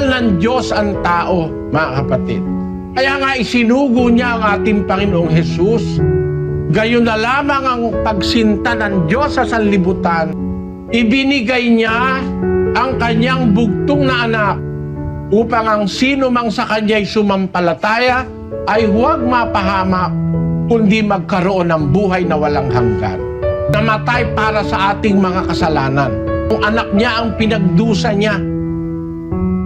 Mahal ng Diyos ang tao, mga kapatid. Kaya nga isinugo niya ang ating Panginoong Hesus. Gayon na lamang ang pagsinta ng Diyos sa sanlibutan. Ibinigay niya ang kanyang bugtong na anak upang ang sino mang sa kanya'y sumampalataya ay huwag mapahamak, kundi magkaroon ng buhay na walang hanggan. Namatay para sa ating mga kasalanan. Ang anak niya ang pinagdusa niya.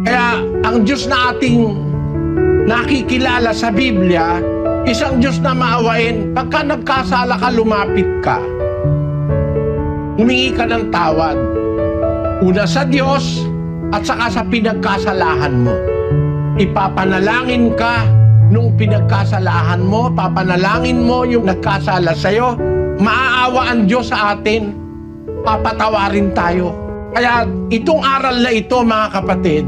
Kaya ang Diyos na ating nakikilala sa Biblia, isang Diyos na maawain. Pagka nagkasala ka, lumapit ka. Humingi ka ng tawad. Una sa Diyos at saka sa pinagkasalahan mo. Ipapanalangin ka nung pinagkasalahan mo, papanalangin mo yung nagkasala sa'yo. Maaawa ang Diyos sa atin. Papatawarin tayo. Kaya itong aral na ito, mga kapatid,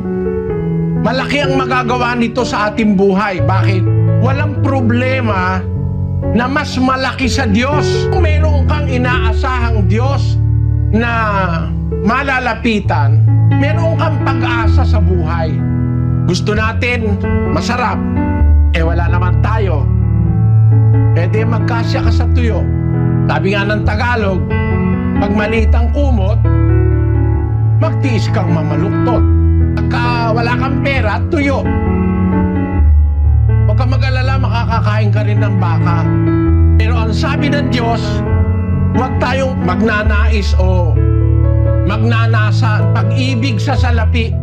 malaki ang magagawa nito sa ating buhay. Bakit? Walang problema na mas malaki sa Diyos. Kung meron kang inaasahang Diyos na malalapitan, meron kang pag-asa sa buhay. Gusto natin masarap, wala naman tayo. Di magkasya ka sa tuyo. Sabi nga ng Tagalog, pag maliit ang kumot, magtiis kang mamaluktot. Pagka wala kang pera, tuyo. Huwag kang mag-alala, makakakain ka rin ng baka. Pero ang sabi ng Diyos, huwag tayong magnanais o magnanasa pag-ibig sa salapi.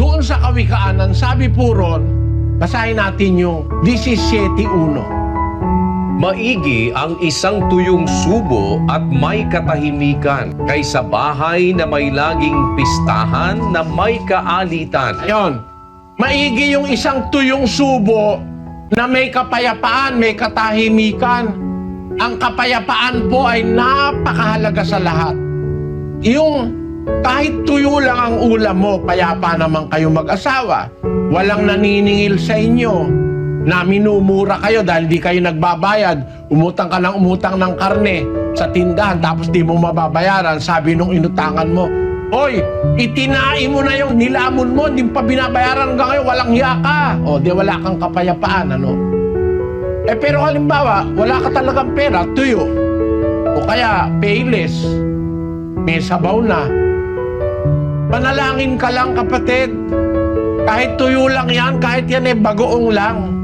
Doon sa Kawikaan, sabi po ron, basahin natin yung 17:1. Maigi ang isang tuyong subo at may katahimikan kaysa bahay na may laging pistahan na may kaalitan. Ayon, maigi yung isang tuyong subo na may kapayapaan, may katahimikan. Ang kapayapaan po ay napakahalaga sa lahat. Yung kahit tuyo lang ang ulam mo, payapa naman kayo mag-asawa. Walang naniningil sa inyo na minumura kayo dahil di kayo nagbabayad. Umutang ka ng umutang ng karne sa tindahan tapos di mo mababayaran. Sabi nung inutangan mo, "Oy, itinai mo na yung nilamon mo, di pa binabayaran hanggang ngayon, walang hiya ka." O, di wala kang kapayapaan, ano? Pero halimbawa, wala ka talagang pera, tuyo. O kaya, payless, may sabaw na. Panalangin ka lang, kapatid. Kahit tuyo lang yan, kahit yan bagoong lang.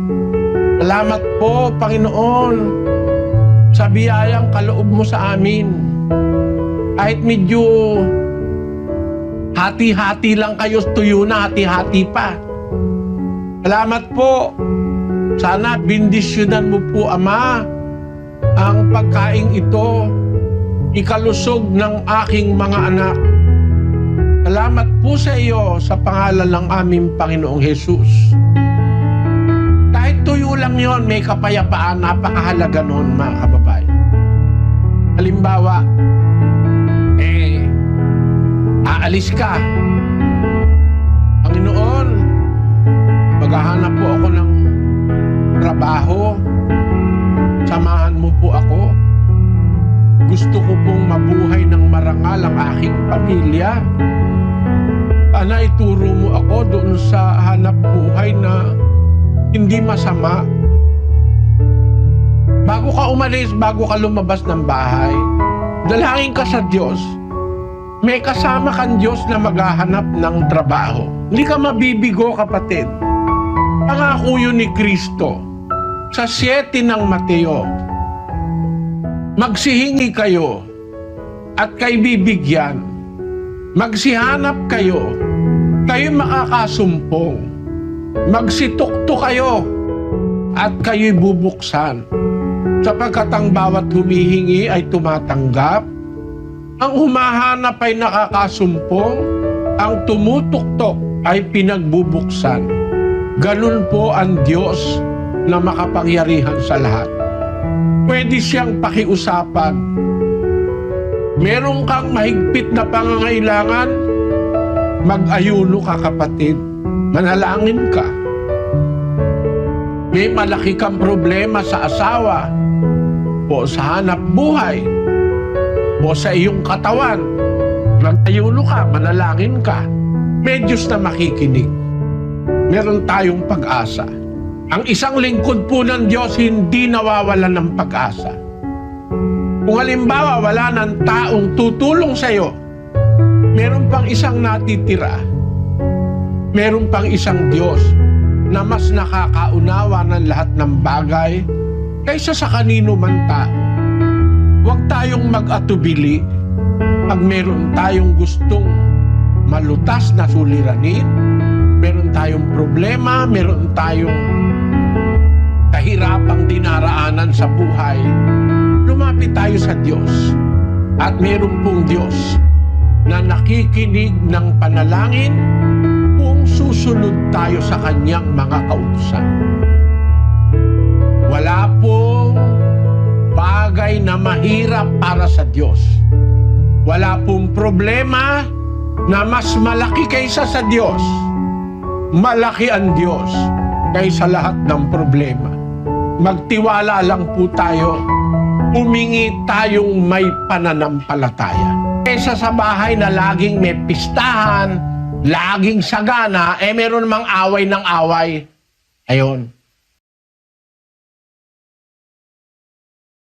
Salamat po, Panginoon, sa biyayang kaloob mo sa amin. Kahit medyo hati-hati lang kayo, tuyo na, hati-hati pa. Salamat po. Sana bindisyonan mo po, Ama, ang pagkaing ito, ikalusog ng aking mga anak. Salamat po sa iyo sa pangalan ng aming Panginoong Hesus. Kahit tuyo lang yon, may kapayapaan, napakahalaga noon, mga kababayan. Halimbawa, aalis ka. Panginoon, maghahanap po ako ng trabaho. Samahan mo po ako. Gusto ko pong mabuhay ng marangal ang aking pamilya. Sana ituro mo ako doon sa hanap buhay na hindi masama. Bago ka umalis, bago ka lumabas ng bahay, dalangin ka sa Diyos. May kasama kang Diyos na maghahanap ng trabaho. Hindi ka mabibigo, kapatid. Pangako yun ni Kristo. Sa 7 ng Mateo, magsihingi kayo at kayo bibigyan. Magsihanap kayo, kayo makakasumpong. Magsitukto kayo at kayo'y bubuksan. Sapagkat ang bawat humihingi ay tumatanggap, ang humahanap ay nakakasumpong, ang tumutuktok ay pinagbubuksan. Ganun po ang Diyos na makapangyarihan sa lahat. Pwede siyang pakiusapan. Meron kang mahigpit na pangangailangan, mag-ayuno ka, kapatid. Manalangin ka. May malaki kang problema sa asawa o sa hanap buhay o sa iyong katawan, mag-ayuno ka, manalangin ka. may Diyos na makikinig. Meron tayong pag-asa. Ang isang lingkod po ng Diyos hindi nawawalan ng pag-asa. Kung halimbawa wala ng taong tutulong sa iyo, meron pang isang natitira. Meron pang isang Diyos na mas nakakaunawa ng lahat ng bagay kaysa sa kanino man tao. Huwag tayong mag-atubili pag meron tayong gustong malutas na suliranin, meron tayong problema, meron tayong kahirapang dinaraanan sa buhay, lumapit tayo sa Diyos. At meron pong Diyos na nakikinig ng panalangin kung susunod tayo sa Kanyang mga kautusan. Wala pong bagay na mahirap para sa Diyos. Wala pong problema na mas malaki kaysa sa Diyos. Malaki ang Diyos kaysa lahat ng problema. Magtiwala lang po tayo. Humingi tayong may pananampalataya. Kaysa sa bahay na laging may pistahan, laging sagana, meron namang away ng away. Ayun.